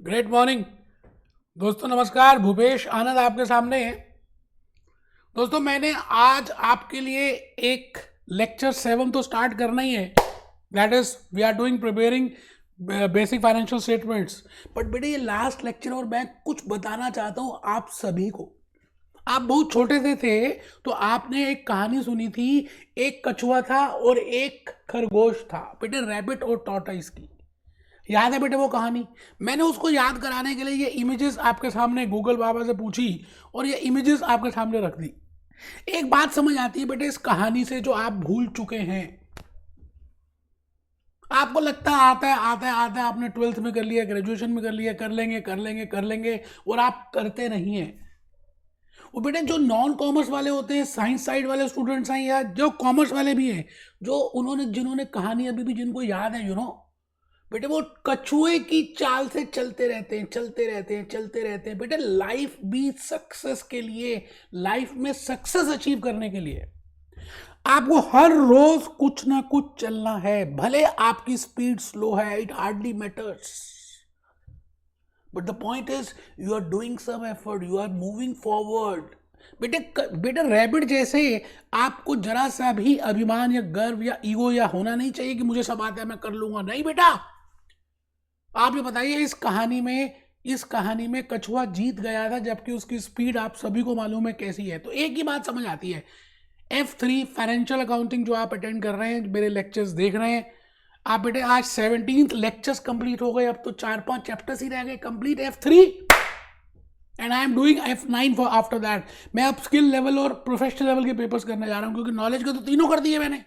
Great morning दोस्तों, नमस्कार। भूपेश आनंद आपके सामने है। दोस्तों, मैंने आज आपके लिए एक लेक्चर 7 तो स्टार्ट करना ही है। That is we are doing preparing basic financial statements. But बेटे, ये लास्ट लेक्चर और मैं कुछ बताना चाहता हूँ आप सभी को। आप बहुत छोटे से थे तो आपने एक कहानी सुनी थी, एक कछुआ था और एक खरगोश था, बेटे रैबिट और टॉर्टोइस की। याद है बेटे वो कहानी? मैंने उसको याद कराने के लिए ये इमेजेस आपके सामने गूगल बाबा से पूछी और ये इमेजेस आपके सामने रख दी। एक बात समझ आती है बेटे इस कहानी से जो आप भूल चुके हैं। आपको लगता है आता है, आपने 12th में कर लिया, ग्रेजुएशन में कर लिया, कर लेंगे और आप करते नहीं हैं। वो बेटे जो नॉन कॉमर्स वाले होते हैं, साइंस साइड वाले स्टूडेंट्स हैं या जो कॉमर्स वाले भी हैं, जो जिन्होंने कहानी अभी भी जिनको याद है, बेटे वो कछुए की चाल से चलते रहते हैं। बेटे लाइफ भी सक्सेस के लिए, लाइफ में सक्सेस अचीव करने के लिए आपको हर रोज कुछ ना कुछ चलना है। भले आपकी स्पीड स्लो है, it hardly matters, but the point is you are doing some effort, you are moving forward. बेटे रैबिट जैसे आपको जरा सा भी अभिमान या गर्व या ईगो या होना नहीं चाहिए कि मुझे सब आता है, मैं कर लूंगा। नहीं बेटा, आप ये बताइए इस कहानी में कछुआ जीत गया था, जबकि उसकी स्पीड आप सभी को मालूम है कैसी है। तो एक ही बात समझ आती है, F3 फाइनेंशियल अकाउंटिंग जो आप अटेंड कर रहे हैं, मेरे लेक्चर्स देख रहे हैं आप, बेटे आज 17th लेक्चर्स कंप्लीट हो गए। अब तो 4-5 चैप्टर्स ही रह गए complete F3 and I am doing F9 for after that. मैं अब स्किल लेवल और प्रोफेशनल लेवल के पेपर्स करने जा रहा हूं, क्योंकि नॉलेज के तो तीनों कर दिए मैंने।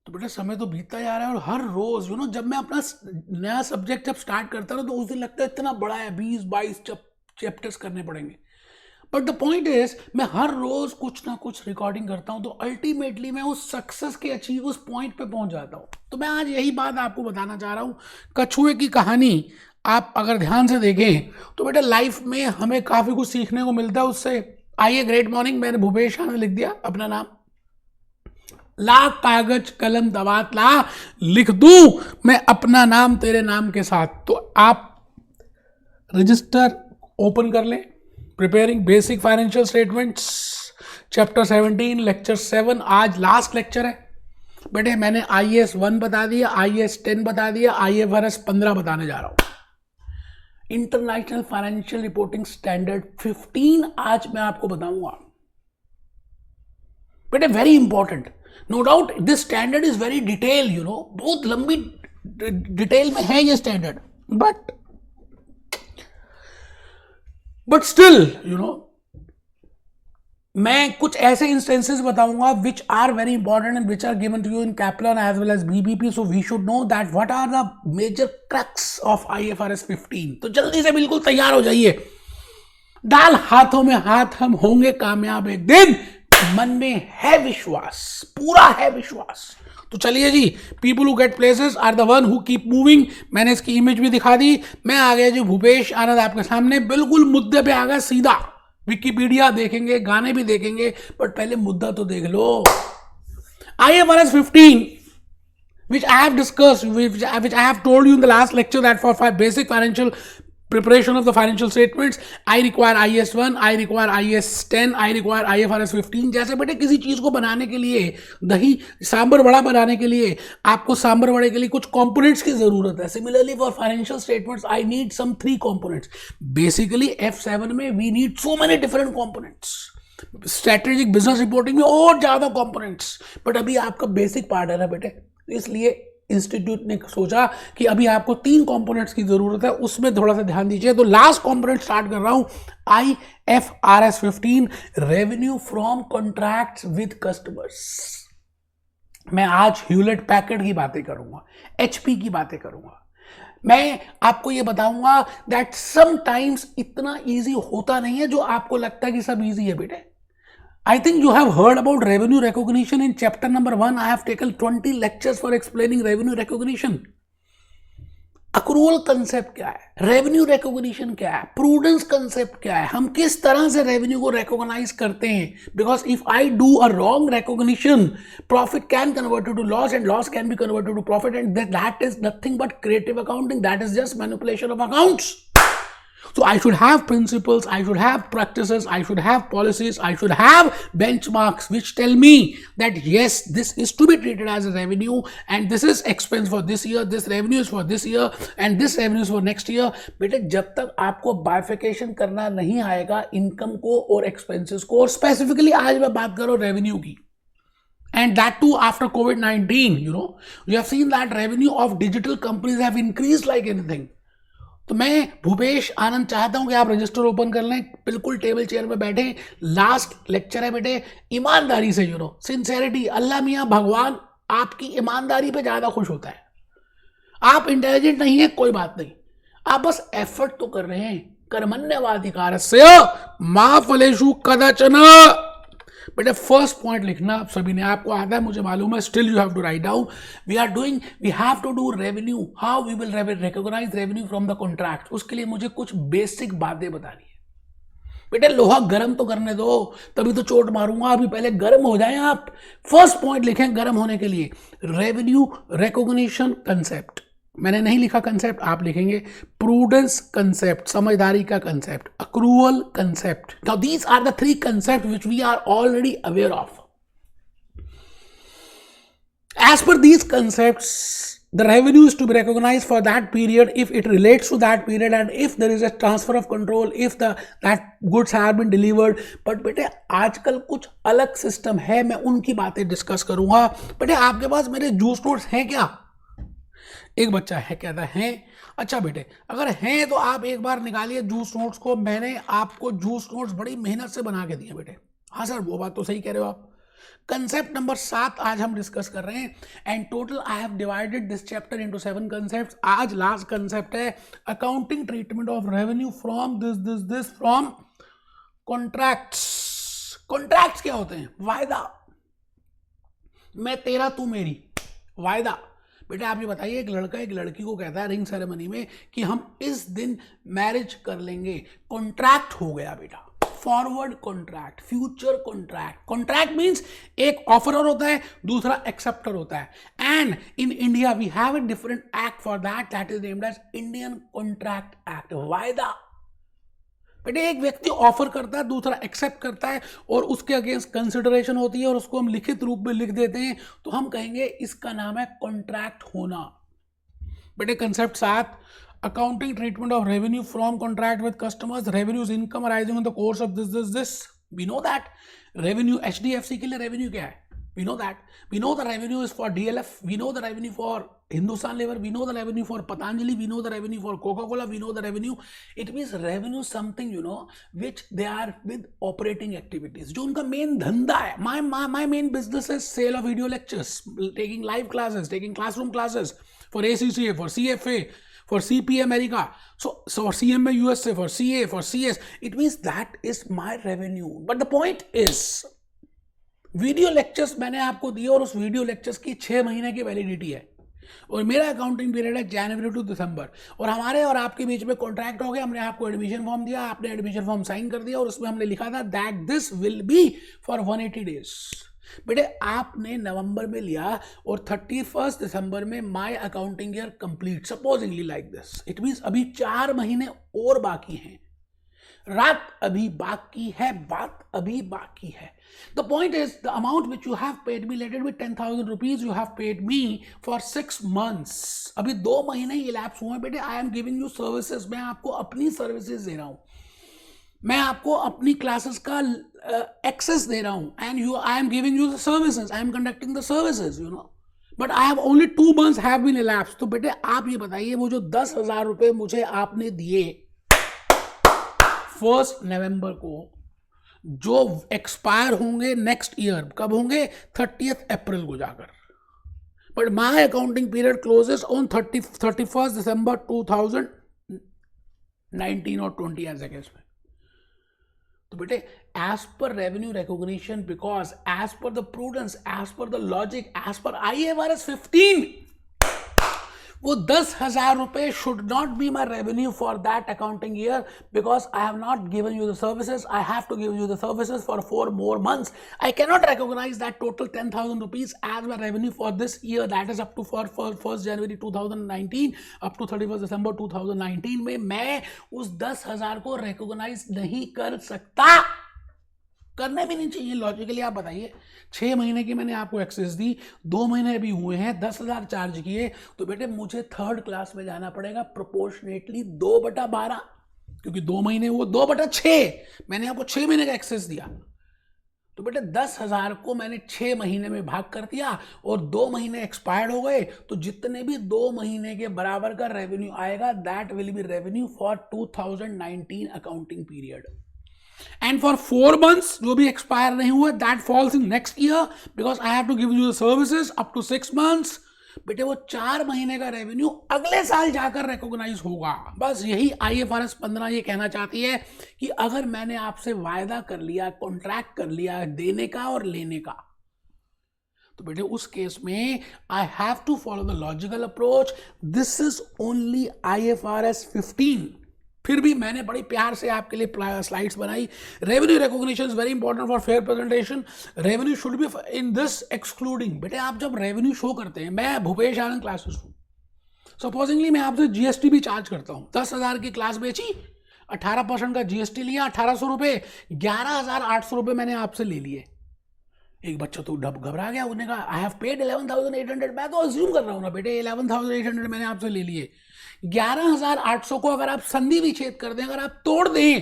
तो बेटा समय तो बीतता जा रहा है और हर रोज जब मैं अपना नया सब्जेक्ट जब स्टार्ट करता हूँ तो उस दिन लगता है इतना बड़ा है, 20-22 चैप्टर्स करने पड़ेंगे। बट द पॉइंट इज मैं हर रोज कुछ ना कुछ रिकॉर्डिंग करता हूं, तो अल्टीमेटली मैं उस सक्सेस के अचीव उस पॉइंट पे पहुंच जाता हूं। तो मैं आज यही बात आपको बताना चाह रहा हूं। कछुए की कहानी आप अगर ध्यान से देखें तो बेटा लाइफ में हमें काफी कुछ सीखने को मिलता है उससे। आइए, ग्रेट मॉर्निंग, मैंने भूपेश आनंद लिख दिया अपना नाम। ला कागज कलम दवात ला, लिख दूं मैं अपना नाम तेरे नाम के साथ। तो आप रजिस्टर ओपन कर लें। Preparing basic financial statements chapter 17 lecture 7 आज लास्ट लेक्चर है। बेटे मैंने IAS 1 बता दिया, IAS 10 बता दिया, IFRS 15 बताने जा रहा हूं। इंटरनेशनल फाइनेंशियल रिपोर्टिंग स्टैंडर्ड 15 आज मैं आपको बताऊंगा। बेटे very important, no doubt this standard is very detail, बहुत लंबी डिटेल में है ये स्टैंडर्ड, बट स्टिल मैं कुछ ऐसे इंस्टेंसेस बताऊंगा which are very important and which are given to you in Kaplan as well as BBP, so we should know that what are the major crux of IFRS 15। तो जल्दी से बिल्कुल तैयार हो जाइए। डाल हाथों में हाथ, हम होंगे कामयाब एक दिन, मन में है विश्वास, पूरा है विश्वास। तो चलिए जी, people who get places are the one who keep moving. मैंने इसकी इमेज भी दिखा दी। मैं आ गया जी भूपेश आनंद आपके सामने, बिल्कुल मुद्दे पे आ गया सीधा। विकिपीडिया देखेंगे, गाने भी देखेंगे, बट पहले मुद्दा तो देख लो। IFRS 15 which I have discussed, which I have told you in the last lecture that for basic financial preparation of the financial statements I require IAS 1, I require IAS 10, I require IFRS 15। जैसे बेटे किसी चीज को बनाने के लिए, दही सांबर वड़ा बनाने के लिए आपको सांबर वड़े के लिए कुछ कंपोनेंट्स की जरूरत है। Similarly for financial statements I need some 3 components. Basically F7 में we need so many different components. Strategic business reporting में और ज्यादा कंपोनेंट्स, बट अभी आपका बेसिक पार्ट है ना बेटे, इसलिए इंस्टीट्यूट ने सोचा कि अभी आपको 3 कंपोनेंट्स की जरूरत है, उसमें थोड़ा सा ध्यान दीजिए। तो लास्ट कंपोनेंट स्टार्ट कर रहा हूं, IFRS 15 revenue from contracts with customers. मैं आज ह्यूलेट पैकर्ड की बातें करूंगा, HP की बातें करूंगा। मैं आपको यह बताऊंगा दैट समटाइम्स इतना इजी होता नहीं है जो आपको लगता है कि सब इजी है बेटे। I think you have heard about revenue recognition in chapter number 1. I have taken 20 lectures for explaining revenue recognition. Accrual concept क्या है, रेवेन्यू रिकॉग्निशन क्या है, प्रूडेंस कंसेप्ट क्या है, हम किस तरह से रेवेन्यू को रिकॉग्नाइज करते हैं. Because if I do a wrong recognition, profit can converted to loss and loss can be converted to profit, and that is nothing but creative accounting. That is just manipulation of accounts. So I should have principles, I should have practices, I should have policies, I should have benchmarks which tell me that yes, this is to be treated as a revenue and this is expense for this year, this revenue is for this year and this revenue is for next year. बेटे जब तक आपको bifurcation करना नहीं आएगा income को और expenses को, और स्पेसिफिकली आज मैं बात कर रहा हूँ रेवेन्यू की, and that too after COVID-19, you have seen that revenue of digital companies have increased like anything. तो मैं भूपेश आनंद चाहता हूं कि आप रजिस्टर ओपन कर लें, बिल्कुल टेबल चेयर में बैठे. लास्ट लेक्चर है बेटे, ईमानदारी से, सिंसेरिटी. अल्लाह मियाँ भगवान आपकी ईमानदारी पे ज्यादा खुश होता है. आप इंटेलिजेंट नहीं है कोई बात नहीं, आप बस एफर्ट तो कर रहे हैं. कर्मण्यवाधिकारस्य मा फलेषु कदाचन. बेटा फर्स्ट पॉइंट लिखना आप सभी ने, आपको आता है मुझे मालूम है, still you have to write down. We have to do revenue. How we will recognise revenue from the contract. उसके लिए मुझे कुछ बेसिक बातें बतानी है. बेटे लोहा गर्म तो करने दो, तभी तो चोट मारूंगा. अभी पहले गर्म हो जाए आप. फर्स्ट पॉइंट लिखें गर्म होने के लिए, रेवेन्यू रिकॉग्निशन कंसेप्ट. मैंने नहीं लिखा कंसेप्ट, आप लिखेंगे प्रूडेंस कंसेप्ट, समझदारी का concept, accrual concept. Now these are the three concept which we are already aware of. As per these concepts, the revenue is to be recognized for that period if it relates to that period and if there is a transfer of control, if that goods have been delivered. but बेटे आजकल कुछ अलग system है, मैं उनकी बातें discuss करूंगा. बेटे आपके पास मेरे जूस नोट्स हैं क्या? एक बच्चा है कहता है. अच्छा बेटे अगर हैं तो आप एक बार निकालिए जूस नोट्स को. मैंने आपको जूस नोट्स बड़ी मेहनत से बना के दिए बेटे. हाँ सर वो बात तो सही कह रहे हो आप. कंसेप्ट नंबर 7 आज हम डिस्कस कर रहे हैं, and total I have divided this chapter into 7 concepts. आज लास्ट कंसेप्ट है accounting treatment of revenue from this from contracts. Contracts क्या होते हैं? वायदा. मैं तेरा तू मेरी, वायदा. बेटा आप ये बताइए, एक लड़का एक लड़की को कहता है रिंग सेरेमनी में कि हम इस दिन मैरिज कर लेंगे. कॉन्ट्रैक्ट हो गया बेटा. Forward contract, future contract. Contract means एक ऑफरर होता है, दूसरा एक्सेप्टर होता है. And in India we have a different act for that is named as Indian contract act. वायदा. बेटे एक व्यक्ति ऑफर करता है, दूसरा एक्सेप्ट करता है, और उसके अगेंस्ट कंसिडरेशन होती है और उसको हम लिखित रूप में लिख देते हैं, तो हम कहेंगे इसका नाम है कॉन्ट्रैक्ट होना. बेटे concept 7, accounting treatment of revenue from contract with customers. Revenue is income arising in the course of this. We know that revenue HDFC के लिए revenue क्या है? We know that. We know the revenue is for DLF. We know the revenue for Hindustan Lever. We know the revenue for Patanjali. We know the revenue for Coca-Cola. We know the revenue. It means revenue something which they are with operating activities. जो उनका main धंधा है. My main business is sale of video lectures, taking live classes, taking classroom classes for ACCA, for CFA, for CPA America, so for CMA USA, for CA, for CS. It means that is my revenue. But the point is, video lectures मैंने आपको दिए और उस video lectures की 6 महीने की validity है, और मेरा अकाउंटिंग पीरियड है जनवरी टू दिसंबर, और हमारे और आपके बीच में कॉन्ट्रैक्ट हो गया. हमने आपको एडमिशन फॉर्म दिया, आपने एडमिशन फॉर्म साइन कर दिया, और उसमें हमने लिखा था that this will be for 180 days. बेटे आपने नवंबर में लिया और 31 दिसंबर में my accounting year complete, supposedly like this. It means अभी 4 महीने और बाकी हैं. रात अभी बाकी है, बात अभी बाकी है. The point is the amount which you have paid me, late it B 10,000 rupees, you have paid me for 6 months. अभी 2 महीने ही इलैप्स हुए बेटे. आई एम गिविंग यू सर्विसेज. मैं आपको अपनी सर्विसेज दे रहा हूं, मैं आपको अपनी क्लासेस का एक्सेस दे रहा हूं, and I am giving you the services, I am conducting the services, but I have only 2 months have been elapsed. तो बेटे आप ये बताइए, वो जो 10,000 रुपए मुझे आपने दिए 1 नवंबर को, जो एक्सपायर होंगे नेक्स्ट ईयर, कब होंगे? 30 अप्रैल को जाकर. But my accounting period closes on 31 December 2019 और 20 ऐसे केस में. तो बेटे as per revenue recognition, because as per the prudence, as per the logic, as per IFRS 15, वो 10,000 रुपए should not be my revenue for that accounting year because I have not given you the services. I have to give you the services for 4 more months. I cannot recognize that total 10,000 rupees as my revenue for this year, that is up to for 1st January 2019 up to 31st December 2019 में मैं उस 10,000 को recognize नहीं कर सकता. करना भी नहीं चाहिए लॉजिकली. आप बताइए, 6 महीने की मैंने आपको एक्सेस दी, 2 महीने अभी हुए हैं, 10,000 चार्ज किए, तो बेटे मुझे 3rd क्लास में जाना पड़ेगा प्रोपोर्शनेटली 2/12, क्योंकि 2 महीने वो 2/6 मैंने आपको 6 महीने का एक्सेस दिया. तो बेटे 10,000 को मैंने 6 महीने में भाग कर दिया और 2 महीने एक्सपायर्ड हो गए, तो जितने भी 2 महीने के बराबर का रेवेन्यू आएगा that will be revenue for 2019 accounting period. And for 4 months जो भी एक्सपायर नहीं हुए that falls in next year because I have to give you the services up to 6 months. बेटे वो 4 महीने का रेवेन्यू अगले साल जाकर रिकॉग्नाइज होगा. बस यही IFRS 15 ये कहना चाहती है कि अगर मैंने आपसे वायदा कर लिया, कॉन्ट्रैक्ट कर लिया देने का और लेने का, तो बेटे उस केस में I have to follow the logical approach. This is only IFRS 15. फिर भी मैंने बड़ी प्यार से आपके लिए स्लाइड्स बनाई. Revenue recognition is very important for fair presentation. Revenue should be in this excluding. बेटे आप जब रेवेन्यू शो करते हैं, मैं भूपेश आनंद क्लासेस हूँ, सपोजिंगली मैं आपसे GST भी चार्ज करता हूँ. 10,000 की क्लास बेची, 18% का GST लिया, 1,800 रुपये, 11,800 रुपये मैंने आपसे ले लिए. एक बच्चा तो घबरा गया, उन्होंने कहा आई हैव पेड 11,800. मैं तो अज्यूम कर रहा हूँ ना बेटे 11,800 मैंने आपसे ले लिए. 11,800 को अगर आप संधि विच्छेद कर दें, अगर आप तोड़ दें,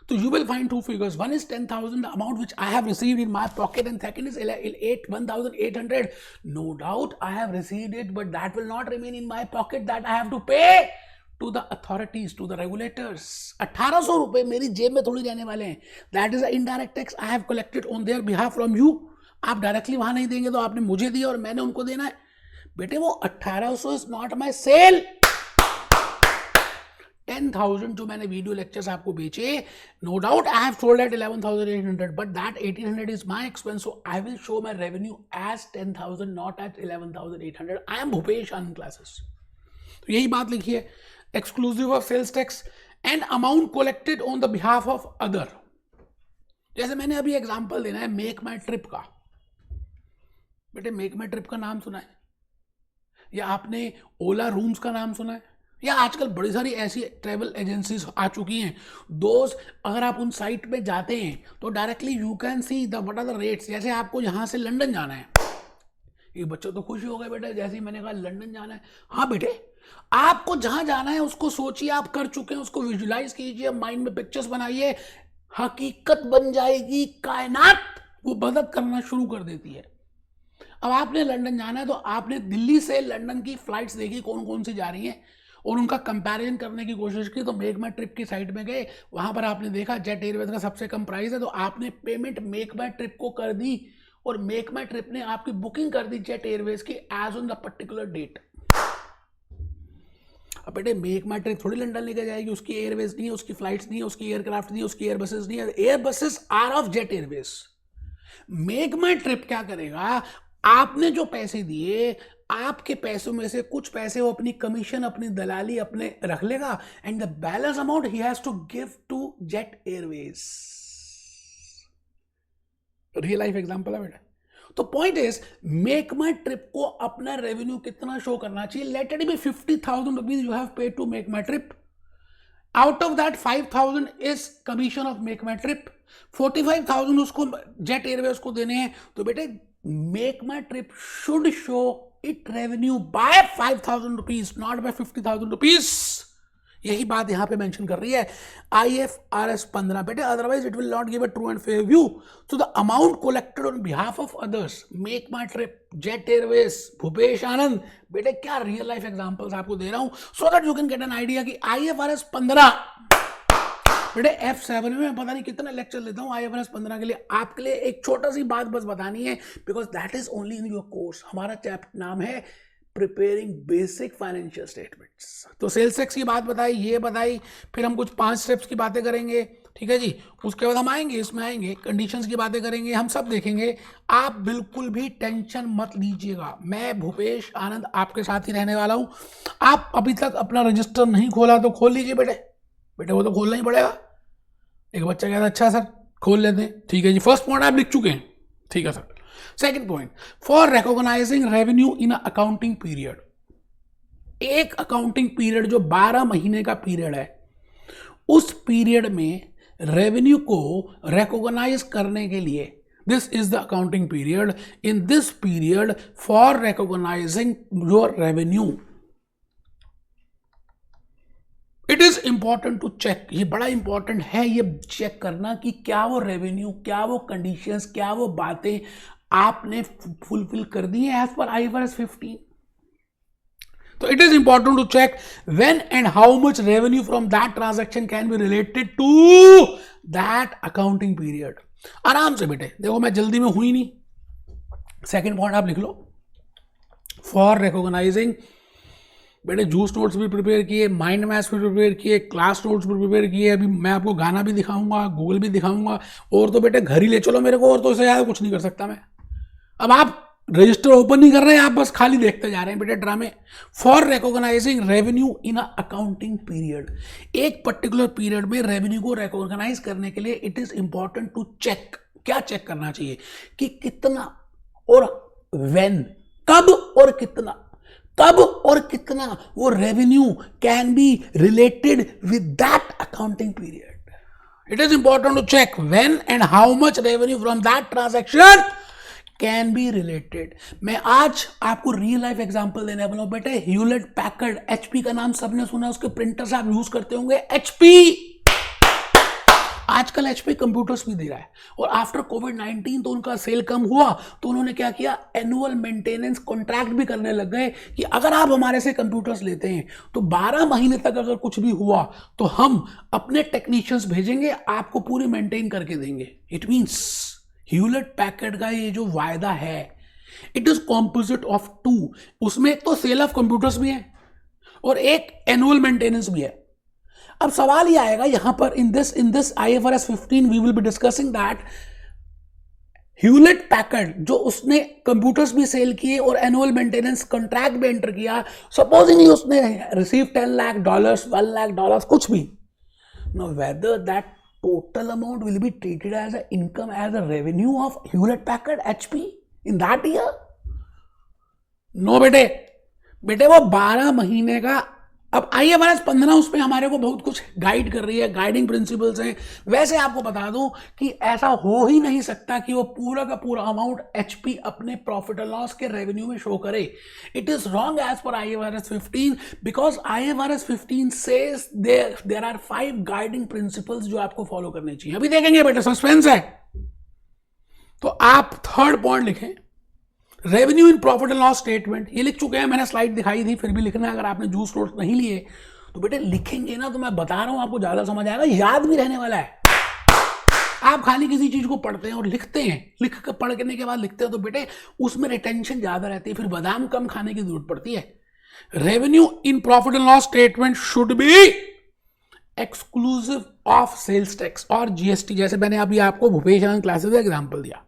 तो you will find 2 figures. One is 10,000, the amount which I have received in my pocket, and second is 1,800. No doubt I have received it, but that will not remain in my pocket. That I have to pay to the authorities, to the regulators. 1,800 रुपये मेरी जेब में थोड़ी रहने वाले हैं. That is an indirect tax I have collected on their behalf from you. आप directly वहां नहीं देंगे तो आपने मुझे दिया और मैंने उनको देना है. बेटे वो 1,800 इज नॉट माई सेल. 10,000 जो मैंने वीडियो लेक्चर्स आपको बेचे, no doubt I have sold at 11,800, but that 1,800 is my expense. So I will show my revenue as 10,000, not at 11,800. I am Bhupesh Anand classes. तो यही बात लिखिए, exclusive of sales tax and amount collected on the behalf of other. जैसे मैंने अभी example देना है make माई trip का. बेटे मेक माई ट्रिप का नाम सुना है, या आपने ओला रूम्स का नाम सुना है, या आजकल बड़ी सारी ऐसी ट्रैवल एजेंसीज आ चुकी हैं. दोस्त अगर आप उन साइट पे जाते हैं तो directly you can see the what are the rates. जैसे आपको यहाँ से लंदन जाना है, ये बच्चा तो खुश हो गए बेटा जैसे ही मैंने कहा लंदन जाना है. हाँ बेटे, आपको जहाँ जाना है उसको सोचिए, आप कर चुके हैं, उसको विजुलाइज कीजिए, माइंड में पिक्चर्स बनाइए, हकीकत बन जाएगी. कायनात वो मदद करना शुरू कर देती है. अब आपने लंदन जाना है तो आपने दिल्ली से लंदन की फ्लाइट्स देखी कौन कौन सी जा रही हैं और उनका कंपैरिजन करने की कोशिश की. तो मेक माई ट्रिप की साइट में गए, वहां पर आपने देखा जेट एयरवेज का सबसे कम प्राइस है, तो आपने पेमेंट मेक माई ट्रिप को कर दी और मेक माई ट्रिप ने आपकी बुकिंग कर दी जेट एयरवेज की as on the particular date. अब बेटे मेक माई ट्रिप थोड़ी लंदन लेकर जाएगी, उसकी एयरवेज नहीं है, उसकी फ्लाइट्स नहीं है, उसकी एयरक्राफ्ट नहीं है, उसकी एयर बसेस नहीं है. Airbuses are of Jet Airways. Make my trip क्या करेगा, आपने जो पैसे दिए, आपके पैसों में से कुछ पैसे वो अपनी कमीशन, अपनी दलाली अपने रख लेगा, and the balance amount he has to give to Jet Airways. Real life example है बेटा. तो point is make my trip को अपना रेवेन्यू कितना शो करना चाहिए. Let it be 50,000 rupees you have paid to make my trip. Out of that 5,000 is commission of make my trip. 45,000 उसको Jet Airways को देने हैं. तो बेटे make my trip should show it revenue by 5,000 rupees, not by 50,000 rupees. यही बात यहां पे मेंशन कर रही है IFRS 15 बेटे. Otherwise it will not give a true and fair view. So the amount collected on behalf of others, Make my Trip, Jet Airways, Bhupesh Anand. बेटे क्या रियल लाइफ एग्जांपल्स आपको दे रहा हूं so that you can get an idea कि IFRS 15 बेटे F7 में पता नहीं कितना लेक्चर लेता हूँ IFRS 15 के लिए. आपके लिए एक छोटा सी बात बस बतानी है, because that is only in your course. हमारा चैप्टर नाम है प्रिपेयरिंग बेसिक फाइनेंशियल स्टेटमेंट्स. तो सेल्स टैक्स की बात बताई, ये बताई, फिर हम कुछ 5 स्टेप्स की बातें करेंगे. ठीक है जी। उसके बाद हम आएंगे, इसमें आएंगे, कंडीशंस की बातें करेंगे, हम सब देखेंगे। आप बिल्कुल भी टेंशन मत लीजिएगा, मैं भूपेश आनंद आपके साथ ही रहने वाला हूं। आप अभी तक अपना रजिस्टर नहीं खोला तो खोल लीजिए बेटे, बेटे वो तो खोलना ही पड़ेगा। एक बच्चा कहता अच्छा सर खोल लेते हैं, ठीक है जी। फर्स्ट पॉइंट आप लिख चुके हैं, ठीक है sir. Second point, for recognising revenue in accounting period, एक अकाउंटिंग पीरियड जो 12 महीने का पीरियड है, उस पीरियड में रेवेन्यू को रिकॉग्नाइज करने के लिए, this is the accounting period, in this period for recognising your revenue, it is important to check, ये बड़ा इंपॉर्टेंट है ये चेक करना कि क्या वो रेवेन्यू, क्या वो कंडीशंस, क्या वो बातें आपने फुलफिल कर दी है as per IFRS 15। So it is important to check when and how much revenue from that transaction can be related to that accounting period. आराम से बेटे, देखो मैं जल्दी में हुई नहीं। सेकंड पॉइंट आप लिख लो, फॉर रिकॉग्नाइजिंग, बेटे जूस नोट्स भी प्रिपेयर किए, माइंड मैथ्स भी प्रिपेयर किए, क्लास नोट्स भी प्रिपेयर किए, अभी मैं आपको गाना भी दिखाऊंगा, गूगल भी दिखाऊंगा, और तो बेटे घर ही ले चलो मेरे को, और तो इससे ज़्यादा कुछ नहीं कर सकता मैं। अब आप रजिस्टर ओपन नहीं कर रहे हैं, आप बस खाली देखते जा रहे हैं बेटे ड्रामे। For recognising revenue in a accounting period, एक पर्टिकुलर पीरियड में रेवेन्यू को रिकॉग्नाइज करने के लिए it is important to check, क्या चेक करना चाहिए कि कितना और व्हेन, कब और कितना, कब और कितना वो revenue can be related with that accounting period. It is important to check when and how much revenue from that transaction can be related. मैं आज आपको रियल लाइफ एग्जांपल देने वाला हूं बेटे, ह्यूलेट पैकर्ड, HP का नाम सबने सुना, उसके प्रिंटर्स आप यूज करते होंगे, HP। आजकल HP कंप्यूटर्स भी दे रहा है, और आफ्टर कोविड-19 तो उनका सेल कम हुआ, तो उन्होंने क्या किया, एनुअल मेंटेनेंस कॉन्ट्रैक्ट भी करने लग गए कि अगर आप हमारे से कंप्यूटर्स लेते हैं तो 12 महीने तक अगर कुछ भी हुआ तो हम अपने टेक्नीशियंस भेजेंगे, आपको पूरी मेंटेन करके देंगे। इट मीन्स ह्यूलेट पैकर्ड का ये जो वायदा है, इट इज कॉम्पोजिट ऑफ 2, उसमें एक तो सेल ऑफ कंप्यूटर्स भी है और एक एनुअल मेंटेनेंस भी है। अब सवाल ये आएगा यहां पर, in this IFRS 15 we will be discussing that Hewlett Packard जो उसने कंप्यूटर्स भी सेल किए और एनुअल मेंटेनेंस कॉन्ट्रैक्ट भी एंटर किया, सपोजिंगली उसने रिसीव $10 लाख, $1 लाख, कुछ भी, no whether that total amount will be treated as an income, as a revenue of Hewlett Packard HP in that year? No बेटे वो 12 महीने का। अब IFRS 15 उसमें हमारे को बहुत कुछ गाइड कर रही है, गाइडिंग प्रिंसिपल्स हैं। वैसे आपको बता दूं कि ऐसा हो ही नहीं सकता कि वो पूरा का पूरा अमाउंट HP अपने प्रॉफिट एंड लॉस के रेवेन्यू में शो करे। It is wrong as per IFRS 15 because IFRS 15 says there are 5 guiding principles जो आपको फॉलो करने चाहिए। अभी देखेंगे बेटे, सस्पेंस है। तो आप थर्ड पॉइंट लिखें, revenue in profit and loss statement, ये लिख चुके हैं, मैंने स्लाइड दिखाई थी, फिर भी लिखना है। अगर आपने जूस नोट्स नहीं लिए तो बेटे लिखेंगे ना, तो मैं बता रहा हूं आपको ज्यादा समझ आएगा, याद भी रहने वाला है। आप खाली किसी चीज को पढ़ते हैं और लिखते हैं, लिख कर पढ़ने के बाद लिखते हैं तो बेटे उसमें रिटेंशन ज्यादा रहती है, फिर बादाम कम खाने की जरूरत पड़ती है। Revenue in profit and loss statement should be exclusive of sales tax और GST, जैसे मैंने अभी आपको भूपेश आनंद क्लासेस का एग्जांपल दिया,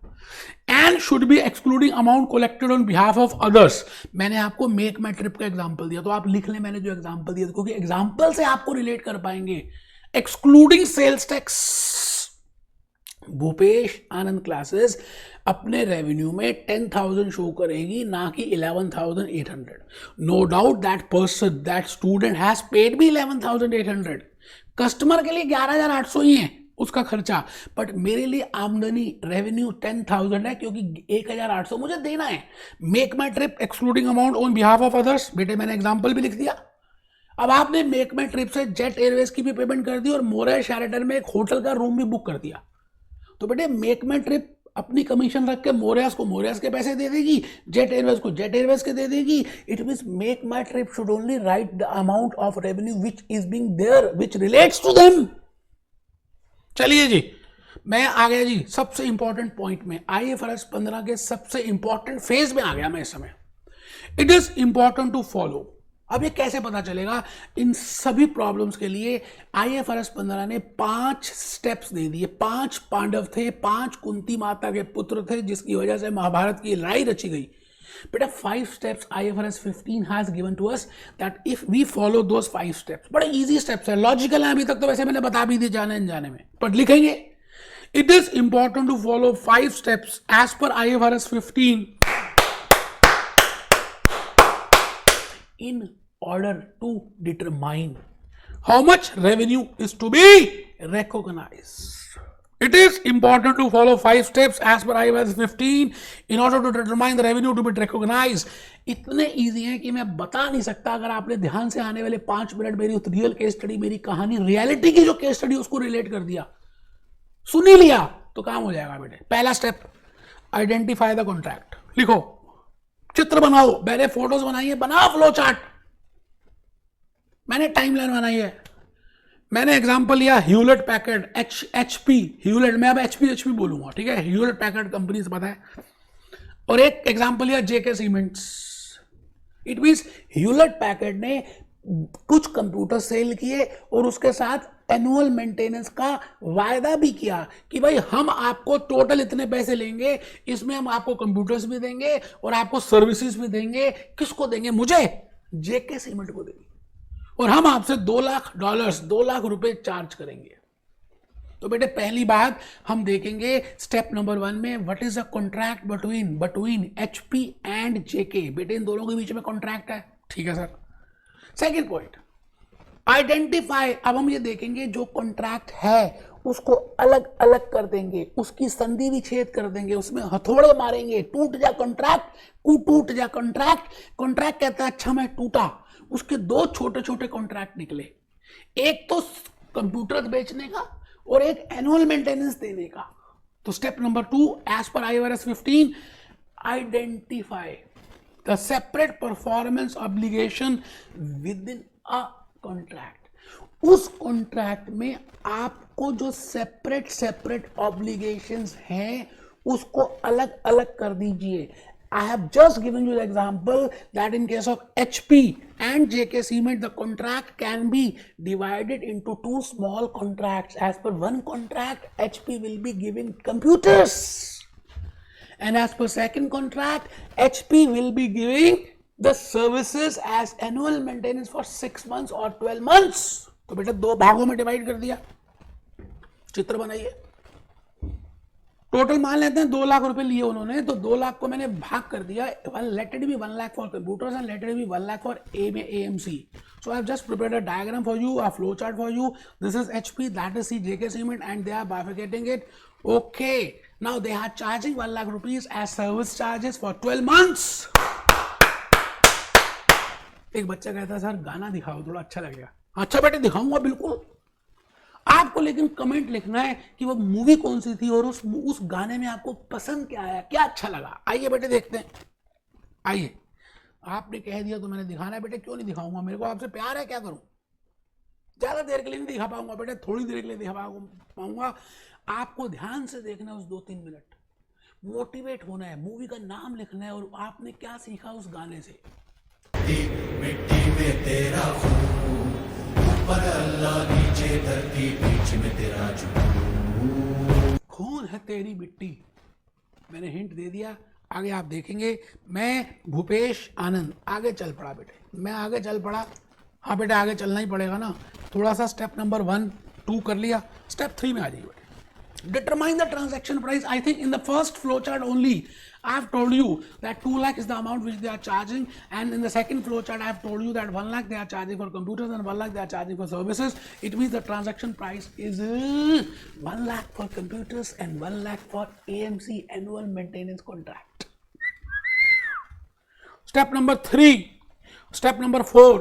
and should be excluding amount collected on behalf of others. मैंने आपको मेक माई ट्रिप का एग्जांपल दिया, तो आप लिख लें मैंने जो एग्जांपल दिया, क्योंकि एग्जांपल से आपको रिलेट कर पाएंगे। Excluding sales tax, Bhupesh Anand classes अपने रेवेन्यू में 10,000 शो करेगी, ना कि 11,800। No doubt that person, that student has paid भी 11,800, कस्टमर के लिए 11,800 ही है उसका खर्चा, बट मेरे लिए आमदनी रेवेन्यू 10,000 है, क्योंकि 1,800 मुझे देना है। Make my trip excluding amount on behalf of others, बेटे मैंने एग्जांपल भी लिख दिया। अब आपने मेक माई ट्रिप से जेट एयरवेज की भी पेमेंट कर दी और मोरिया शेराटन में एक होटल का रूम भी बुक कर दिया, तो बेटे मेक माई ट्रिप अपनी कमीशन रख के मोरियास को मोरियास के पैसे दे देगी, जेट एयरवेज को जेट एयरवेज के दे देगी। It means make my trip should only write the amount of revenue which is being there, which relates to them. चलिए जी, मैं आ गया जी सबसे इंपॉर्टेंट पॉइंट में, IFRS 15 के सबसे इंपॉर्टेंट फेज में आ गया मैं इस समय। It is important to follow अब ये कैसे पता चलेगा? इन सभी प्रॉब्लम्स के लिए IFRS 15 ने 5 स्टेप्स दे दिए। 5 पांडव थे, 5 कुंती माता के पुत्र थे, जिसकी वजह से महाभारत की लड़ाई रची गई। बेटा 5 steps IFRS 15 has given to us that if we follow those 5 steps, बड़े easy steps है, लॉजिकल है, अभी तक तो वैसे मैंने बता भी दिए जाने अनजाने में, पर लिखेंगे it is important to follow 5 steps as per IFRS 15 in order to determine how much revenue is to be recognized. It is important to follow 5 steps as per IFRS 15 in order to determine the revenue to be recognized. इतने easy हैं कि मैं बता नहीं सकता। अगर आपने ध्यान से आने वाले 5 मिनट मेरी रियल केस स्टडी, मेरी कहानी, रियलिटी की जो केस स्टडी उसको रिलेट कर दिया, सुन ही लिया, तो काम हो जाएगा बेटे। पहला स्टेप, आइडेंटिफाई द कॉन्ट्रैक्ट। लिखो, चित्र बनाओ, मैंने फोटोज बनाई है, बनाओ फ्लो चार्ट, मैंने टाइमलाइन बनाई है, मैंने एग्जांपल लिया ह्यूलेट पैकर्ड, HP ह्यूलेट, मैं अब HP बोलूंगा, ठीक है, ह्यूलेट पैकर्ड कंपनी से पता है, और एक एग्जांपल लिया JK cements. It means Hewlett Packard ने कुछ कंप्यूटर सेल किए और उसके साथ एनुअल मेंटेनेंस का वायदा भी किया कि भाई हम आपको टोटल इतने पैसे लेंगे, इसमें हम आपको कंप्यूटर्स भी देंगे और आपको सर्विसेज भी देंगे। किसको देंगे? मुझे, JK सीमेंट को देंगे, और हम आपसे $2 लाख, $2 लाख रुपए चार्ज करेंगे। तो बेटे पहली बात हम देखेंगे स्टेप नंबर 1 में, what is a contract between HP and JK। बेटे इन दोनों के बीच में कॉन्ट्रैक्ट है, ठीक है सर। Second point, identify. अब हम ये देखेंगे जो कॉन्ट्रैक्ट है उसको अलग अलग कर देंगे, उसकी संधि विच्छेद कर देंगे, उसमें हथौड़े मारेंगे, टूट जा कॉन्ट्रैक्ट, टूट जा कॉन्ट्रैक्ट। कॉन्ट्रैक्ट कहता है अच्छा मैं टूटा, उसके 2 छोटे छोटे कॉन्ट्रैक्ट निकले, एक तो कंप्यूटर बेचने का और एक एनुअल मेंटेनेंस देने का। तो step number 2 as per IFRS 15, identify the separate performance obligation within a contract. उस कॉन्ट्रैक्ट में आपको जो सेपरेट ऑब्लिगेशंस हैं उसको अलग अलग कर दीजिए। I have just given you the example that in case of HP and JK Cement, the contract can be divided into 2 small contracts. As per one contract, HP will be giving computers, and as per second contract, HP will be giving the services as annual maintenance for 6 months or 12 months. तो बेटा 2 भागों में divide कर दिया, चित्र बनाइए। Total मान लेते हैं 2 लाख रुपए लिए उन्होंने, तो 2 लाख को मैंने भाग कर दिया, late it B 1 lakh for computers and let it B 1 lakh for AMC. So I have just prepared a diagram for you, a flow chart for you. This is HP, that is JK Cement, and they are bifurcating it. Okay, now they are charging 1 lakh rupees as service charges for 12 months. एक बच्चा कहता है sir गाना दिखाओ थोड़ा अच्छा लगेगा। अच्छा बेटे दिखाऊंगा बिल्कुल, आपको लेकिन कमेंट लिखना है कि वो मूवी कौन सी थी और उस गाने में आपको पसंद क्या आया, क्या अच्छा लगा। आइए बेटे देखते हैं, आइए। आपने कह दिया तो मैंने दिखाना है बेटे, क्यों नहीं दिखाऊंगा, मेरे को आपसे प्यार है, क्या करूं। ज्यादा देर के लिए नहीं दिखा पाऊंगा बेटे, थोड़ी देर के लिए दिखा पाऊंगा। आपको ध्यान से देखना है उस 2-3 मिनट, मोटिवेट होना है, मूवी का नाम लिखना है और आपने क्या सीखा उस गाने से। मिट्टी में तेरा ऊपर अल्लाह, नीचे धरती, बीच में तेरा खून है तेरी मिट्टी। मैंने हिंट दे दिया, आगे आप देखेंगे। मैं भूपेश आनंद आगे चल पड़ा बेटे, मैं आगे चल पड़ा। हाँ बेटे आगे चलना ही पड़ेगा ना, थोड़ा सा स्टेप नंबर 1, 2 कर लिया, स्टेप 3 में आ जाइए बेटे। Determine the transaction price. I think in the first flowchart only I have told you that 2 lakh is the amount which they are charging, and in the second flowchart I have told you that 1 lakh they are charging for computers and 1 lakh they are charging for services. It means the transaction price is 1 lakh for computers and 1 lakh for AMC annual maintenance contract. Step number 3, step number 4,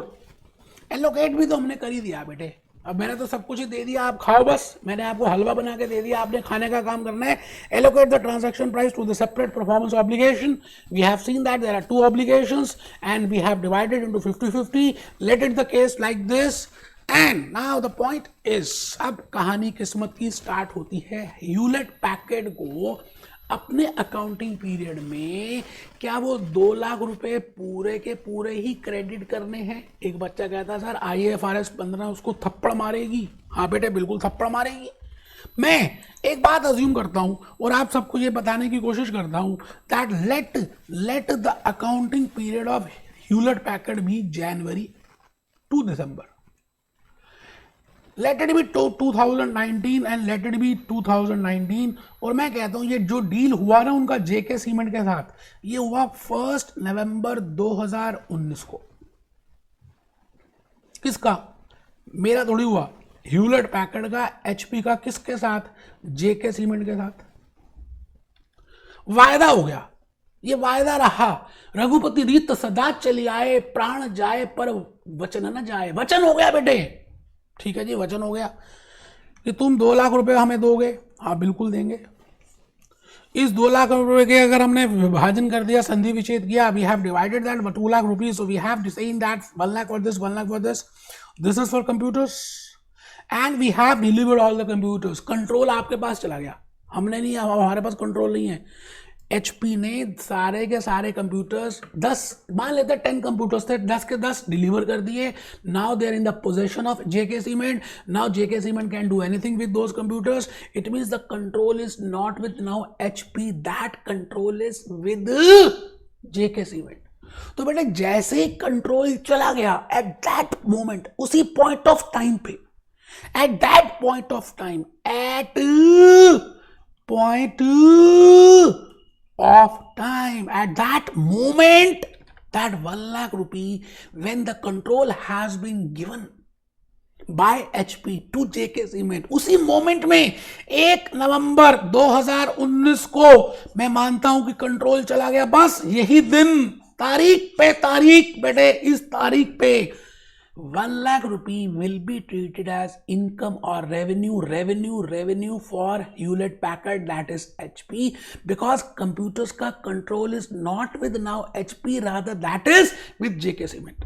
allocate भी तो हमने कर ही दिया बेटे। अब मैंने तो सब कुछ ही दे दिया, आप खाओ बस, मैंने आपको हलवा बना के दे दिया, आपने खाने का काम करना है। Allocate the transaction price to the separate performance obligation. We have seen that there are 2 obligations and we have divided into 50-50. Let it the case like this. And now the point is, अब कहानी किस्मत की start होती है। Hewlett Packard को अपने accounting period में क्या वो 2 लाख रुपए पूरे के पूरे ही क्रेडिट करने हैं? एक बच्चा कहता सर IFRS 15 उसको थप्पड़ मारेगी। हाँ बेटे बिल्कुल थप्पड़ मारेगी। मैं एक बात अज्यूम करता हूं और आप सबको ये बताने की कोशिश करता हूं that let the accounting period of Hewlett Packard be January to December, let it be 2019 and let it be 2019। और मैं कहता हूं ये जो डील हुआ ना उनका जेके सीमेंट के साथ, ये हुआ 1 नवंबर 2019 को। किसका? मेरा थोड़ी हुआ, ह्यूलेट पैकर्ड का, HP का। किसके साथ? जेके सीमेंट के साथ। वायदा हो गया, ये वायदा रहा। रघुपति रीत सदा चली आए, प्राण जाए पर वचन न जाए। वचन हो गया बेटे, ठीक है जी, वचन हो गया कि तुम 2 लाख रुपए हमें दोगे। हाँ बिल्कुल देंगे। इस 2 लाख रुपए के अगर हमने विभाजन कर दिया, संधि विच्छेद किया, we have divided that 2 lakh rupees, so we have seen that 1 lakh for this, 1 lakh for this, this is for computers and we have delivered all the computers. Control आपके पास चला गया, हमने नहीं, हमारे पास कंट्रोल नहीं है। HP ने सारे के सारे कंप्यूटर्स, 10 मान लेते 10 कंप्यूटर्स थे, 10 के 10 डिलीवर कर दिए। Now they are in the possession of JK Cement. Now JK Cement can do anything with those computers. It means the control is not with now HP, that control is with JK Cement. तो बेटे जैसे ही control चला गया at that moment, उसी point of time पे, at that point of time, at point of time, at that moment, that 1 lakh rupee, when the control has been given by HP to JK Cement, उसी moment में 1 नवंबर 2019 को मैं मानता हूं कि control चला गया। बस यही दिन, तारीख पे तारीख बेटे, इस तारीख पे 1 lakh rupee will be treated as income or revenue for Hewlett Packard, that is HP, because computers का control is not with now HP, rather that is with JK Cement।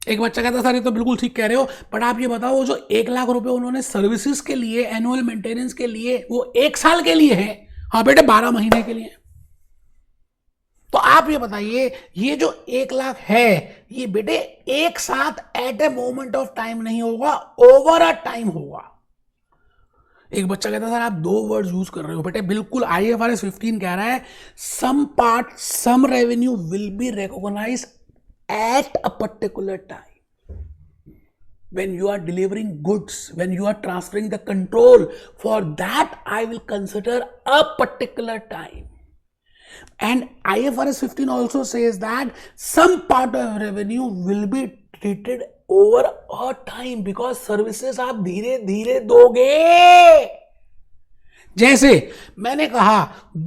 एक बच्चा कहता सर ये तो बिल्कुल ठीक कह रहे हो, बट आप ये बताओ वो जो 1 लाख रुपए उन्होंने सर्विसेज के लिए, एनुअल मेंटेनेंस के लिए, वो 1 साल के लिए है? हाँ बेटे 12 महीने के लिए। तो आप ये बताइए, ये जो 1 लाख है, ये बेटे एक साथ at a moment of time नहीं होगा, ओवर अ टाइम होगा। एक बच्चा कहता सर आप 2 वर्ड्स यूज कर रहे हो। बेटे बिल्कुल IFRS 15 कह रहा है some part, some revenue will be recognised at a particular time. When you are delivering goods, when you are transferring the control, for that I will consider a particular time. And IFRS 15 also says that some part of revenue will be treated over a time, because services आप धीरे धीरे दोगे। जैसे मैंने कहा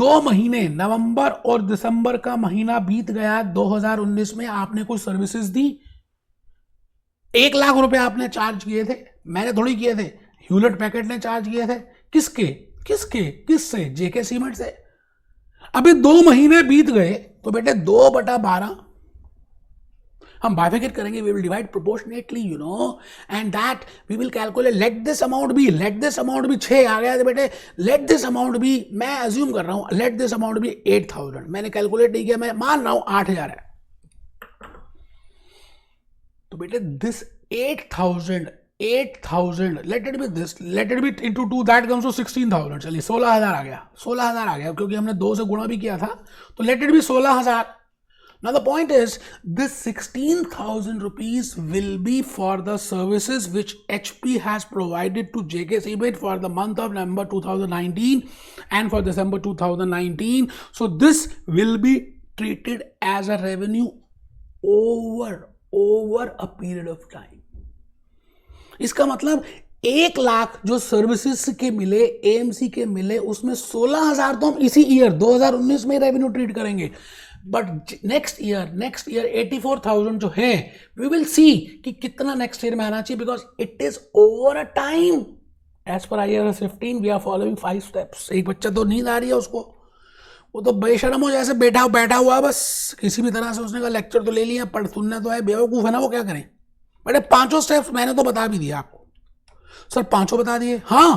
2 महीने, नवंबर और दिसंबर का महीना बीत गया 2019 में, आपने कुछ सर्विसेज दी, 1 लाख रुपए आपने चार्ज किए थे, मैंने थोड़ी किए थे, ह्यूलेट पैकर्ड ने चार्ज किए थे। किससे? जेके सीमेंट से। अभी 2 महीने बीत गए, तो बेटे 2/12 हम बाइफिकेट करेंगे, we will divide proportionately, you know, and that we will calculate, let this amount be 6 आ गया था बेटे, लेट दिस अमाउंट बी, मैं अज्यूम कर रहा हूं, लेट दिस अमाउंट बी 8000, मैंने कैलकुलेट नहीं किया, मैं मान रहा हूं 8000 है। तो बेटे this 8000 let it be into 2, that comes to 16,000। चलिए 16,000 आ गया, क्योंकि हमने 2 से गुणा भी किया था, तो let it be 16,000। Now the point is, this 16,000 rupees will be for the services which HP has provided to JK Cement for the month of November 2019 and for December 2019. So this will be treated as a revenue over a period of time। इसका मतलब 1 लाख जो services के मिले, AMC के मिले, उसमें 16,000 तो हम इसी ईयर 2019 में रेवेन्यू ट्रीट करेंगे, बट नेक्स्ट ईयर 84,000 जो है, वी विल सी कि कितना नेक्स्ट ईयर में आना चाहिए, because it is over a time. As per IFRS 15 we are following 5 steps. एक बच्चा तो नींद आ रही है उसको, वो तो बेशरम हो जैसे बैठा हुआ, बस किसी भी तरह से उसने का लेक्चर तो ले लिया, पढ़ सुनने तो है, बेवकूफ है ना, वो क्या करें। बेटे 5 स्टेप्स मैंने तो बता भी दिया आपको। सर 5 बता दिए? हाँ।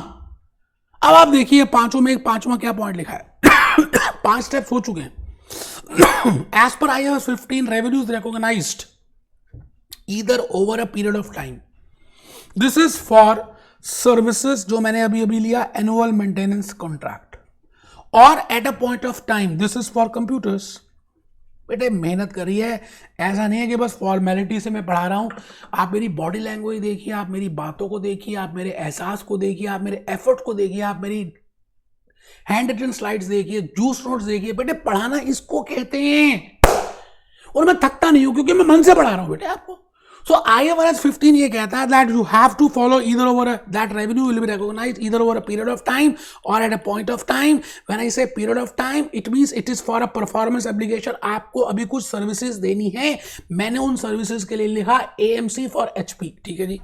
अब आप देखिए 5 में एक 5वां क्या पॉइंट लिखा है 5 स्टेप्स हो चुके हैं. As per IFRS 15 revenue is recognised either over a period of time. This is for services जो मैंने अभी अभी लिया, एनुअल मेंटेनेंस कॉन्ट्रैक्ट, और at a point of time this is for computers. बेटे मेहनत करिए, ऐसा नहीं है कि बस फॉर्मेलिटी से मैं पढ़ा रहा हूं. आप मेरी बॉडी लैंग्वेज देखिए, आप मेरी बातों को देखिए, आप मेरे एहसास को देखिए, आप मेरे एफर्ट को देखिए, आप मेरी हैंड रिटन स्लाइड्स देखिए, जूस नोट्स देखिए. बेटे पढ़ाना इसको कहते हैं, और मैं थकता नहीं हूं क्योंकि मैं मन से पढ़ा रहा हूं बेटे आपको. सो IFRS 15 ये कहता है that you have to follow either over that revenue will be recognized either over a period of time or at a point of time. When I say period of time, it means it is for a performance obligation. आपको अभी कुछ services देनी है, मैंने उन services के लिए लिखा AMC for HP. ठीक है जी.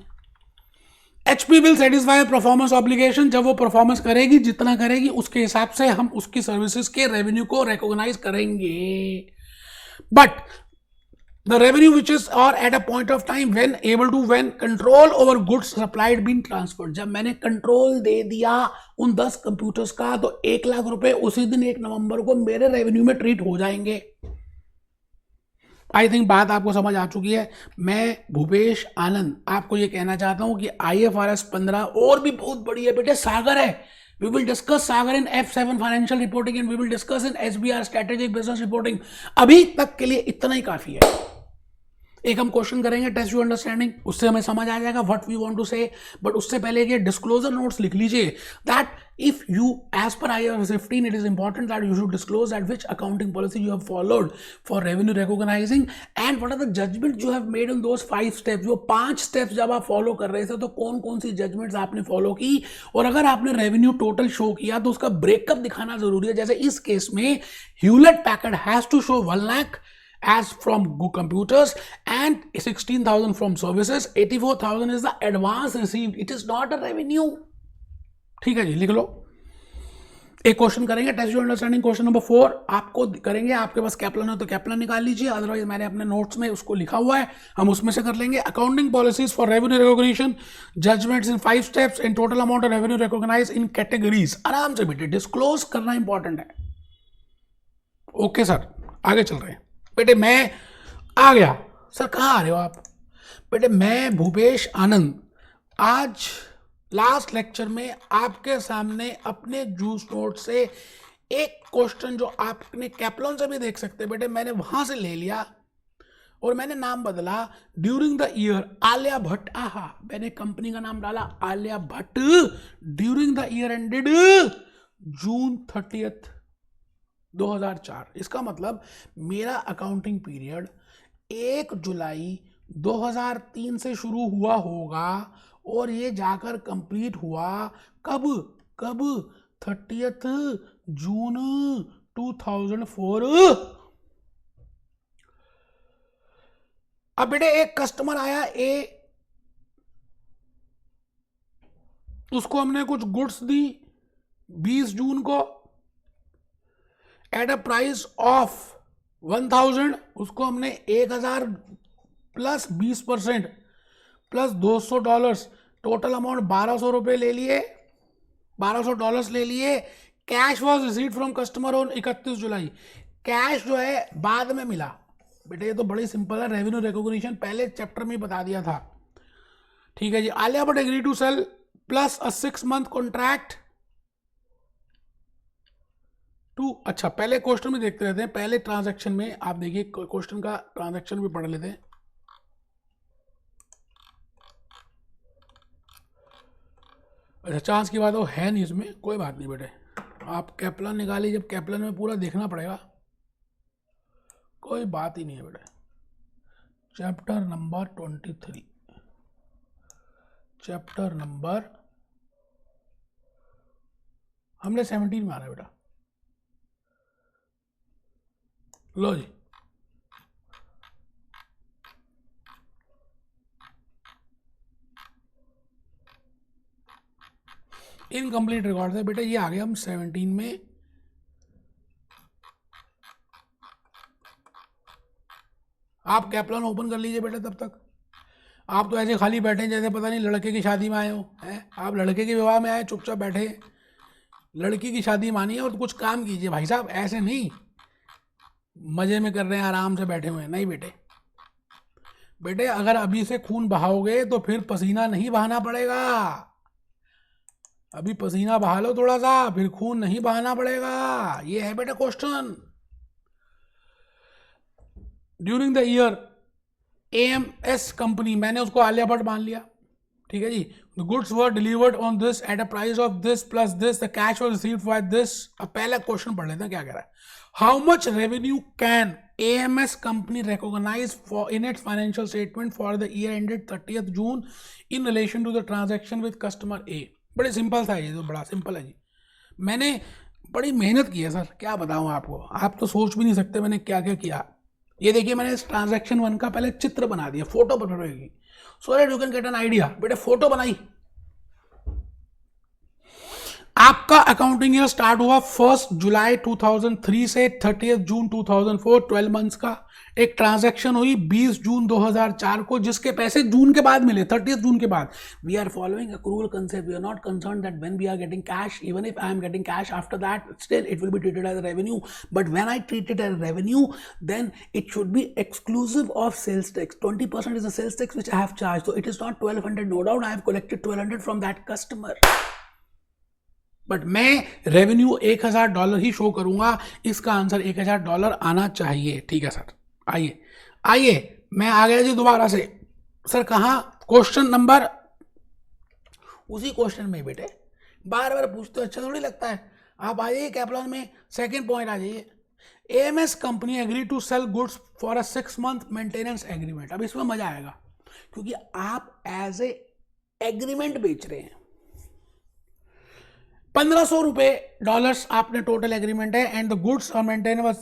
HP will satisfy performance obligation. जब वो परफॉर्मेंस करेगी, जितना करेगी उसके हिसाब से हम उसकी सर्विसेज के रेवेन्यू को रिकॉग्नाइज करेंगे. But the revenue which is or at a point of time when control over goods supplied been transferred. जब मैंने कंट्रोल दे दिया उन 10 कंप्यूटर्स का, तो 1 लाख रुपए उसी दिन 1 नवंबर को मेरे रेवेन्यू में ट्रीट हो जाएंगे. आई थिंक बात आपको समझ आ चुकी है. मैं भूपेश आनंद आपको ये कहना चाहता हूं कि IFRS 15 और भी बहुत बड़ी है बेटे. सागर है. We will discuss Sagar in F7 financial reporting and we will discuss in SBR strategic business reporting. अभी तक के लिए इतना ही काफी है. एक हम क्वेश्चन करेंगे टेस्ट यू अंडरस्टैंडिंग, उससे हमें समझ आ जाएगा what we want to say. But उससे पहले ये डिस्क्लोजर नोट्स लिख लीजिए that if you as per IFRS 15 it is important that you should disclose that which accounting policy you have followed for revenue recognising and what are the judgement you have made in those 5 steps. वो 5 steps जब आप follow कर रहे थे तो कौन कौन सी judgements आपने फॉलो की, और अगर आपने रेवेन्यू टोटल शो किया तो उसका ब्रेकअप दिखाना जरूरी है. जैसे इस केस में Hewlett Packard has to show 1 lakh as from computers and 16,000 from services. 84,000 is the advance received. It is not a revenue. ठीक है जी, लिख लो. एक क्वेश्चन करेंगे test your understanding. Question number 4 आपको करेंगे. आपके पास कैप्लन हो तो कैप्लन निकाल लीजिए, अदरवाइज मैंने अपने नोट्स में उसको लिखा हुआ है, हम उसमें से कर लेंगे. Accounting policies for revenue recognition, judgements in 5 steps in total amount of revenue recognise in categories. आराम से बेटे डिस्क्लोज करना इंपॉर्टेंट है. ओके सर, आगे चल रहे हैं. बेटे मैं आ गया. सर कहाँ आ रहे हो आप? बेटे मैं भूपेश आनंद आज लास्ट लेक्चर में आपके सामने अपने जूस नोट से एक क्वेश्चन जो आपने कैप्लॉन से भी देख सकते बेटे, मैंने वहां से ले लिया और मैंने नाम बदला. During the year Alia Bhatt, आहा मैंने कंपनी का नाम डाला Alia Bhatt. During the year ended June 30th 2004. इसका मतलब मेरा अकाउंटिंग पीरियड 1 जुलाई 2003 से शुरू हुआ होगा और ये जाकर कंप्लीट हुआ कब 30th जून 2004. अब बेटे एक कस्टमर आया ए, उसको हमने कुछ गुड्स दी 20 जून को एट अ प्राइस ऑफ 1000. उसको हमने 1000 प्लस 20% प्लस $200, टोटल अमाउंट 1200 रुपये ले लिए, $1200 ले लिए. Cash was received from customer on 31 July. Cash जो है बाद में मिला. बेटे ये तो बड़ी सिंपल है, रेवेन्यू रिकॉग्निशन पहले चैप्टर में बता दिया था. ठीक है जी. Alia Bhatt agree to sell plus a 6 month contract to. अच्छा पहले क्वेश्चन में देखते रहते हैं. पहले ट्रांजैक्शन में आप देखिए, क्वेश्चन का ट्रांजैक्शन भी पढ़ लेते हैं. अच्छा चांस की बात हो है नहीं इसमें, कोई बात नहीं बेटे, आप कैप्लन निकालिए. जब कैप्लन में पूरा देखना पड़ेगा, कोई बात ही नहीं है बेटे. चैप्टर नंबर 23, चैप्टर नंबर हमने 17 में आ रहा है बेटा. लो जी. इनकम्प्लीट रिकॉर्ड है बेटा, ये आ गया हम 17 में. आप कैप्लन ओपन कर लीजिए बेटा. तब तक आप तो ऐसे खाली बैठे जैसे पता नहीं लड़के की शादी में आए हो हैं. आप लड़के के विवाह में आए, चुपचाप बैठे. लड़की की शादी मानी है और कुछ काम कीजिए भाई साहब, ऐसे नहीं मजे में कर रहे हैं आराम से बैठे हुए हैं, नहीं बेटे। बेटे अगर अभी से खून बहाओगे तो फिर पसीना नहीं बहाना पड़ेगा। अभी पसीना बहा लो थोड़ा सा, फिर खून नहीं बहाना पड़ेगा। ये है बेटा question. During the year AMS company, मैंने उसको आलिया भट्ट मान लिया, ठीक है जी। The goods were delivered on this at a price of this plus this, the cash was received by this. अब पहला क्वेश्चन पढ़ लेते हैं क्या कह रहा है। How much revenue can AMS company recognize for in its financial statement for the year ended 30th June in relation to the transaction with customer A. बड़े सिंपल था ये, तो बड़ा सिंपल है जी। मैंने बड़ी मेहनत की है सर, क्या बताऊं आपको, आप तो सोच भी नहीं सकते मैंने क्या क्या किया। ये देखिए मैंने इस ट्रांजैक्शन 1 का पहले चित्र बना दिया, फोटो बनाएगी, सो that you can get an idea. बेटे फोटो बनाई, आपका अकाउंटिंग ईयर स्टार्ट हुआ 1 जुलाई 2003 से 30 जून 2004, 12 मंथ्स का। एक ट्रांजैक्शन हुई 20 जून 2004 को, जिसके पैसे जून के बाद मिले, 30 जून के बाद। We are following accrual concept, we are not concern that when we are getting cash, even if I am getting cash after that, still it will be treated as revenue, but when I treat it as revenue then it should be exclusive of sales tax. 20% is the sales tax which I have charge, so it is not 1200, no doubt I have collected 1200 from that customer, but मैं revenue $1000 ही show करूंगा। इसका answer $1000 आना चाहिए, ठीक है sir. आइए आइए, मैं आ गया जी दोबारा से। सर कहाँ, क्वेश्चन नंबर, उसी क्वेश्चन में बेटे बार बार पूछते हो, अच्छा थोड़ी लगता है। आप आ जाइए कैप्लॉन में, सेकेंड पॉइंट आ जाइए। AMS company agree to sell goods for a 6 month maintenance agreement. अब इसमें मजा आएगा क्योंकि आप एज ए एग्रीमेंट बेच रहे हैं। $1500 आपने टोटल एग्रीमेंट है, and the goods are maintain was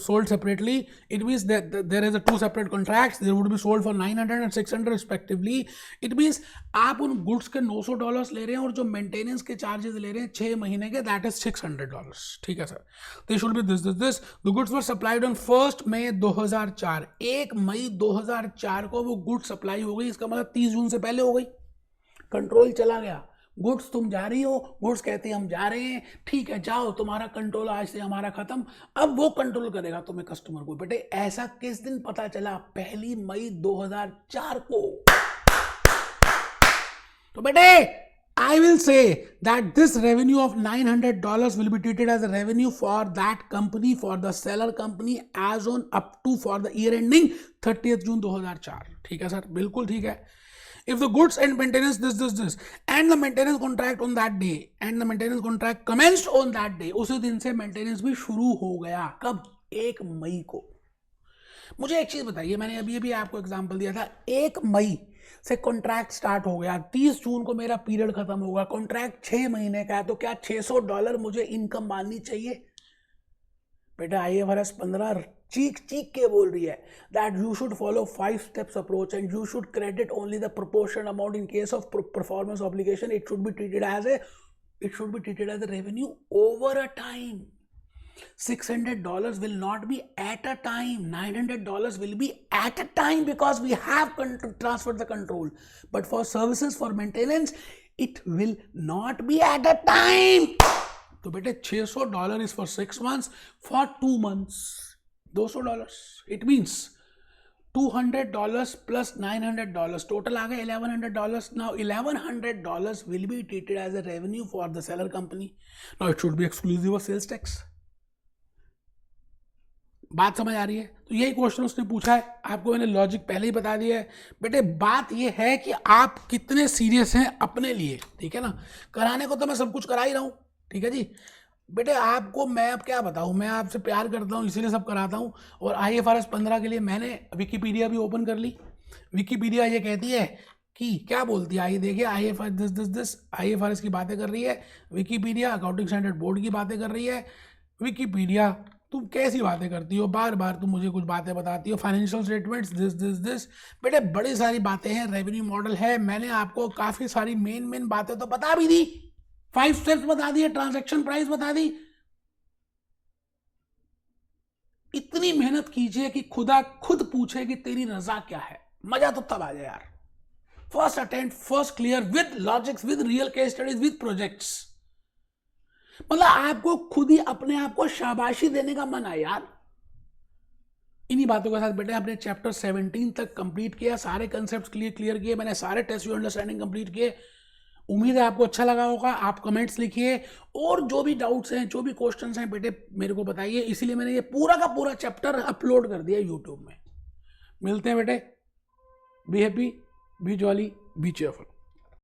sold separately. It means there is a 2 separate contracts, there would be sold for 900 and 600 respectively. इट मींस आप उन गुड्स के $900 ले रहे हैं और जो मेंटेनेंस के चार्जेस ले रहे हैं 6 महीने के, दैट इज $600, ठीक है sir. They should be this. The goods were supplied on 1 मई 2004। 1 मई 2004 को वो गुड्स सप्लाई हो गई, इसका मतलब 30 जून से पहले हो गई। कंट्रोल चला गया, गुड्स तुम जा रही हो, गुड्स कहते हैं हम जा रहे हैं, ठीक है जाओ, तुम्हारा कंट्रोल आज से हमारा खत्म। अब वो कंट्रोल करेगा तुम्हें कस्टमर को। बेटे ऐसा किस दिन पता चला? 1 मई 2004 को। तो बेटे I will say that this revenue of $900 will be treated as a revenue for that company, for the seller company, as on up to for the year ending 30th June 2004। ठीक है सर, बिल्कुल ठीक है। If the goods and maintenance this and the maintenance contract on that day and the maintenance contract commenced on that day, उसी दिन से maintenance भी शुरू हो गया। कब? 1 मई को। मुझे एक चीज बताइए, मैंने अभी आपको एग्जांपल दिया था, 1 मई से कॉन्ट्रैक्ट स्टार्ट हो गया, 30 जून को मेरा पीरियड खत्म होगा, कॉन्ट्रैक्ट 6 महीने का है, तो क्या $600 मुझे इनकम माननी चाहिए? बेटा IFRS 15 चीख के बोल रही है that you should follow 5 steps approach and you should credit only the proportion amount in case of performance obligation. It should be treated as a revenue over a time. $600 will not be at a time. $900 will be at a time because we have transferred the control. But for services, for maintenance, it will not be at a time. तो बेटे $600 is for 6 months, for 2 months $200. It means $200 plus $900, total आ गया $1100. Now $1100 will be treated as a revenue for the seller company. Now it should be exclusive of sales tax. बात समझ आ रही है? तो यही question उसने पूछा है, आपको मैंने लॉजिक पहले ही बता दिया है। बेटे बात ये है कि आप कितने सीरियस हैं अपने लिए, ठीक है ना। कराने को तो मैं सब कुछ करा ही रहा हूँ, ठीक है जी। बेटे आपको मैं अब क्या बताऊँ, मैं आपसे प्यार करता हूँ इसीलिए सब कराता हूँ। और IFRS 15 के लिए मैंने विकीपीडिया भी ओपन कर ली। विकीपीडिया ये कहती है कि क्या बोलती है, आइए देखिए। IFRS की बातें कर रही है विकीपीडिया, अकाउंटिंग स्टैंडर्ड बोर्ड की बातें कर रही है विकीपीडिया। तुम कैसी बातें करती हो, बार बार तुम मुझे कुछ बातें बताती हो। फाइनेंशियल स्टेटमेंट्स दिस बेटे बड़ी सारी बातें हैं, रेवेन्यू मॉडल है। मैंने आपको काफ़ी सारी मेन बातें तो बता भी दी, 5 स्टेप्स बता दिए, ट्रांजैक्शन प्राइस बता दी। इतनी मेहनत कीजिए कि खुदा खुद पूछे कि तेरी रजा क्या है। मजा तो तब आ जाए यार। First attempt, first clear, with logics, with real case studies, with projects. मतलब आपको खुद ही अपने आप को शाबाशी देने का मन है यार। इन्हीं बातों के साथ बेटे आपने चैप्टर 17 तक कंप्लीट किया, सारे कंसेप्ट क्लियर किए, मैंने सारे टेस्ट व्यू अंडरस्टैंडिंग कंप्लीट किए। उम्मीद है आपको अच्छा लगा होगा। आप कमेंट्स लिखिए और जो भी डाउट्स हैं, जो भी क्वेश्चंस हैं बेटे मेरे को बताइए। इसीलिए मैंने ये पूरा का पूरा चैप्टर अपलोड कर दिया यूट्यूब में। मिलते हैं बेटे। Be happy, B jolly, B cheerful.